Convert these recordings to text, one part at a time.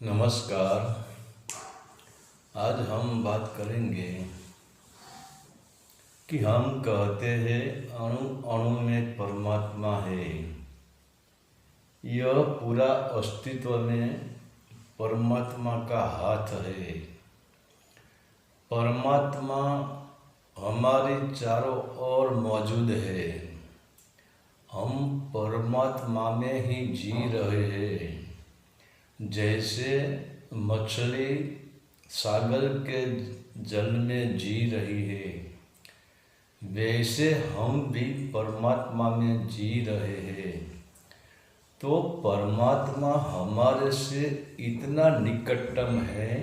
नमस्कार। आज हम बात करेंगे कि हम कहते हैं अणु अणु में परमात्मा है। यह पूरा अस्तित्व में परमात्मा का हाथ है। परमात्मा हमारे चारों ओर मौजूद है। हम परमात्मा में ही जी रहे हैं। जैसे मछली सागर के जल में जी रही है, वैसे हम भी परमात्मा में जी रहे हैं। तो परमात्मा हमारे से इतना निकटतम है,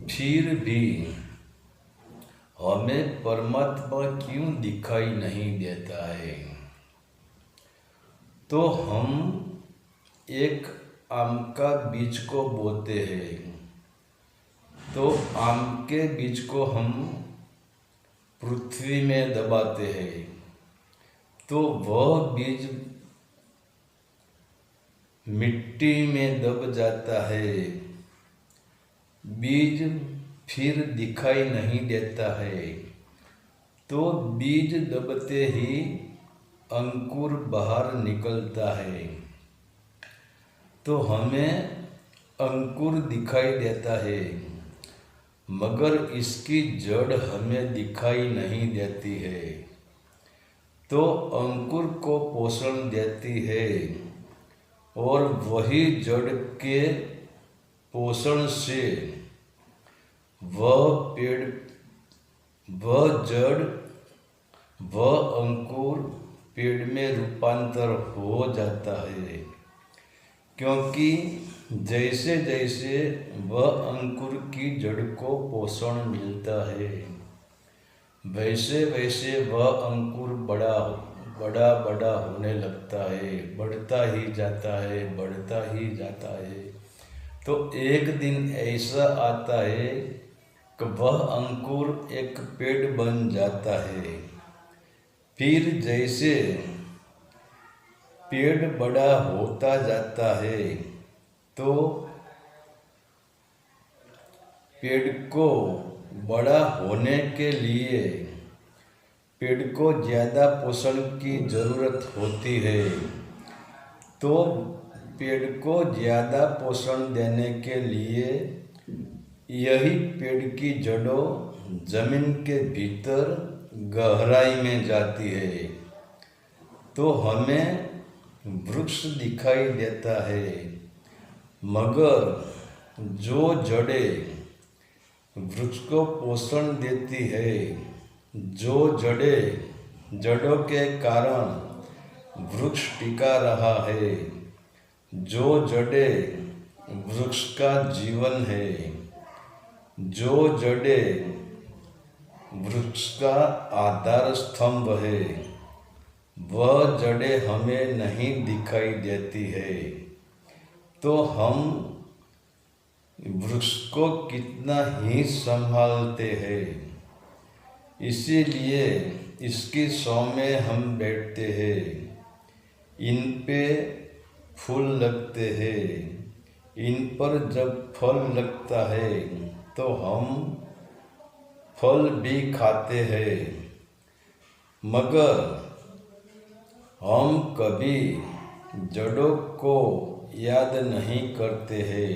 फिर भी हमें परमात्मा क्यों दिखाई नहीं देता है। तो हम एक आम का बीज को बोते हैं, तो आम के बीज को हम पृथ्वी में दबाते हैं, तो वह बीज मिट्टी में दब जाता है। बीज फिर दिखाई नहीं देता है। तो बीज दबते ही अंकुर बाहर निकलता है, तो हमें अंकुर दिखाई देता है, मगर इसकी जड़ हमें दिखाई नहीं देती है। तो अंकुर को पोषण देती है और वही जड़ के पोषण से वह पेड़, वह जड़, वह अंकुर पेड़ में रूपांतर हो जाता है। क्योंकि जैसे जैसे वह अंकुर की जड़ को पोषण मिलता है, वैसे वैसे वह अंकुर बड़ा बड़ा होने लगता है, बढ़ता ही जाता है, बढ़ता ही जाता है। तो एक दिन ऐसा आता है कि वह अंकुर एक पेड़ बन जाता है। फिर जैसे पेड़ बड़ा होता जाता है, तो पेड़ को बड़ा होने के लिए पेड़ को ज़्यादा पोषण की ज़रूरत होती है। तो पेड़ को ज़्यादा पोषण देने के लिए यही पेड़ की जड़ों जमीन के भीतर गहराई में जाती है, तो हमें वृक्ष दिखाई देता है। मगर जो जड़ें वृक्ष को पोषण देती है, जो जड़ों के कारण वृक्ष टिका रहा है, जो जड़ें वृक्ष का जीवन है, जो जड़ें वृक्ष का आधार स्तंभ है, वह जड़ें हमें नहीं दिखाई देती है। तो हम वृक्ष को कितना ही संभालते हैं, इसीलिए इसकी छांव में हम बैठते हैं, इन पे फूल लगते हैं, इन पर जब फल लगता है तो हम फल भी खाते हैं। मगर हम कभी जड़ों को याद नहीं करते हैं,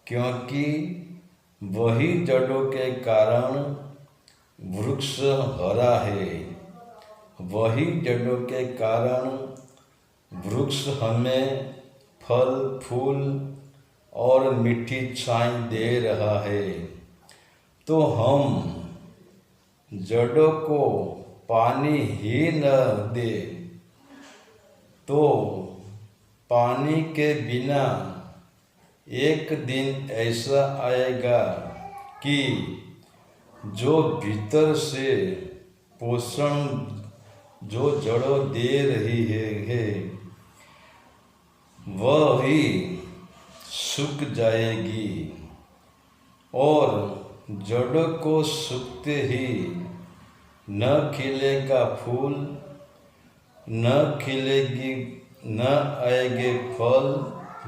क्योंकि वही जड़ों के कारण वृक्ष हरा है। वही जड़ों के कारण वृक्ष हमें फल फूल और मीठी छाई दे रहा है। तो हम जड़ों को पानी ही न दे, तो पानी के बिना एक दिन ऐसा आएगा कि जो भीतर से पोषण जो जड़ों दे रही है वह ही सूख जाएगी, और जड़ों को सूखते ही न खिलेगा फूल, न खिलेगी, न आएंगे फल,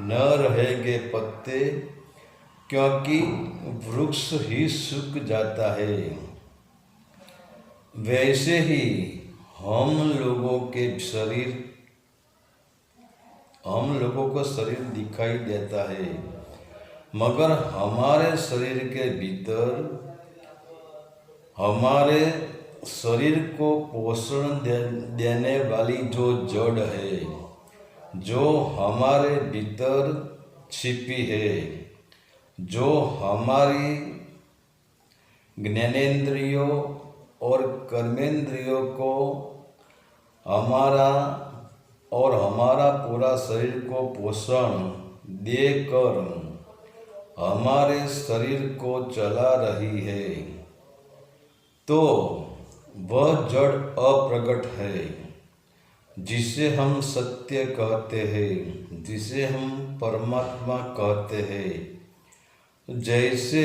न रहेंगे पत्ते, क्योंकि वृक्ष ही सूख जाता है। वैसे ही हम लोगों को शरीर दिखाई देता है, मगर हमारे शरीर के भीतर हमारे शरीर को पोषण देने वाली जो जड़ है, जो हमारे भीतर छिपी है, जो हमारी ज्ञानेंद्रियों और कर्मेंद्रियों को हमारा पूरा शरीर को पोषण देकर हमारे शरीर को चला रही है, तो वह जड़ अप्रगट है, जिसे हम सत्य कहते हैं, जिसे हम परमात्मा कहते हैं। जैसे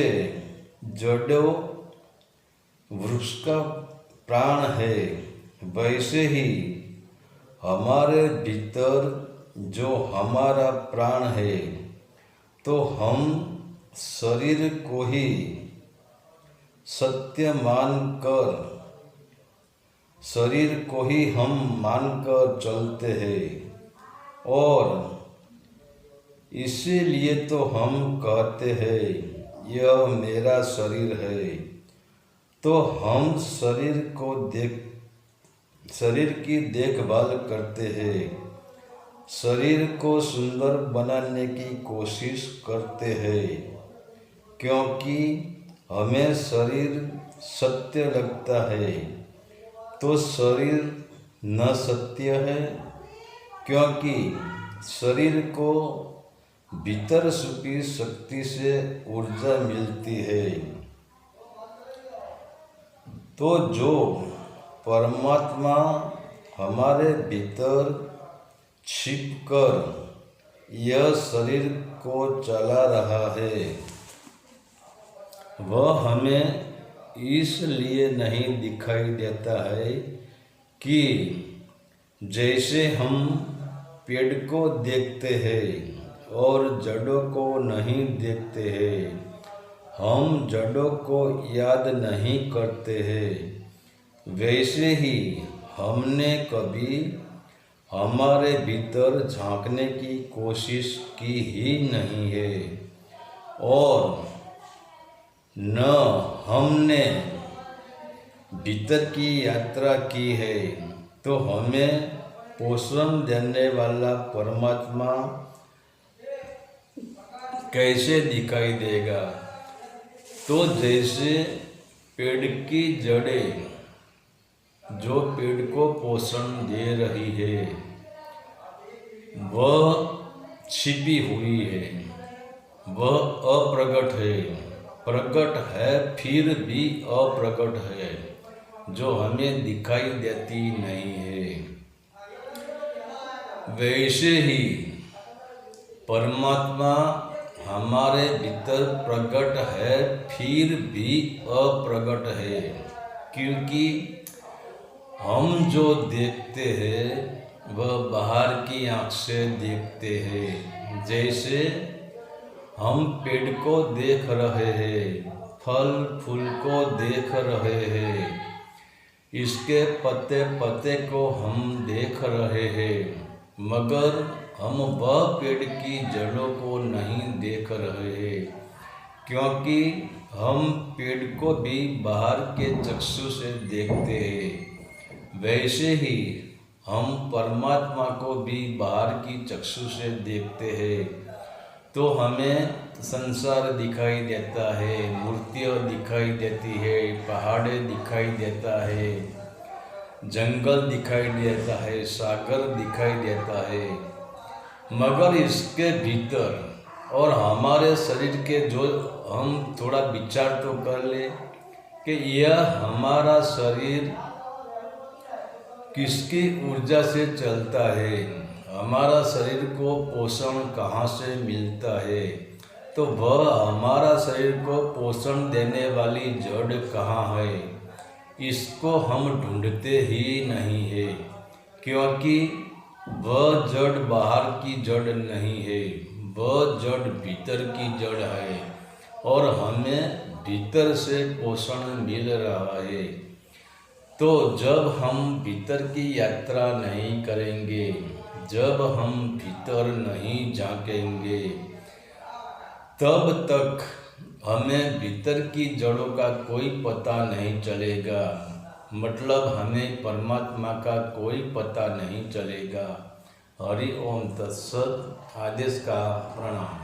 जड़ों वृक्ष का प्राण है, वैसे ही हमारे भीतर जो हमारा प्राण है, तो हम शरीर को ही सत्य मानकर, शरीर को ही हम मानकर चलते हैं, और इसीलिए तो हम कहते हैं यह मेरा शरीर है। तो हम शरीर की देखभाल करते हैं, शरीर को सुंदर बनाने की कोशिश करते हैं, क्योंकि हमें शरीर सत्य लगता है। तो शरीर न सत्य है, क्योंकि शरीर को भीतर छुपी शक्ति से ऊर्जा मिलती है। तो जो परमात्मा हमारे भीतर छिपकर यह शरीर को चला रहा है, वह हमें इसलिए नहीं दिखाई देता है कि जैसे हम पेड़ को देखते हैं और जड़ों को नहीं देखते हैं, हम जड़ों को याद नहीं करते हैं, वैसे ही हमने कभी हमारे भीतर झांकने की कोशिश की ही नहीं है, और न हमने भीतर की यात्रा की है। तो हमें पोषण देने वाला परमात्मा कैसे दिखाई देगा? तो जैसे पेड़ की जड़ें जो पेड़ को पोषण दे रही है, वह छिपी हुई है, वह अप्रगट है, प्रकट है फिर भी अप्रकट है, जो हमें दिखाई देती नहीं है। वैसे ही परमात्मा हमारे भीतर प्रकट है फिर भी अप्रकट है, क्योंकि हम जो देखते हैं वह बाहर की आँख से देखते हैं। जैसे हम पेड़ को देख रहे हैं, फल फूल को देख रहे हैं, इसके पत्ते पत्ते को हम देख रहे हैं, मगर हम वह पेड़ की जड़ों को नहीं देख रहे हैं, क्योंकि हम पेड़ को भी बाहर के चक्षु से देखते हैं। वैसे ही हम परमात्मा को भी बाहर की चक्षु से देखते हैं, तो हमें संसार दिखाई देता है, मूर्तियाँ दिखाई देती है, पहाड़ें दिखाई देता है, जंगल दिखाई देता है, सागर दिखाई देता है, मगर इसके भीतर और हमारे शरीर के जो हम थोड़ा विचार तो कर ले कि यह हमारा शरीर किसकी ऊर्जा से चलता है, हमारा शरीर को पोषण कहाँ से मिलता है, तो वह हमारा शरीर को पोषण देने वाली जड़ कहाँ है, इसको हम ढूंढते ही नहीं है, क्योंकि वह जड़ बाहर की जड़ नहीं है, वह जड़ भीतर की जड़ है और हमें भीतर से पोषण मिल रहा है। तो जब हम भीतर की यात्रा नहीं करेंगे, जब हम भीतर नहीं झांकेंगे, तब तक हमें भीतर की जड़ों का कोई पता नहीं चलेगा। मतलब हमें परमात्मा का कोई पता नहीं चलेगा। हरि ओम तत्सत। आदेश का प्रणाम।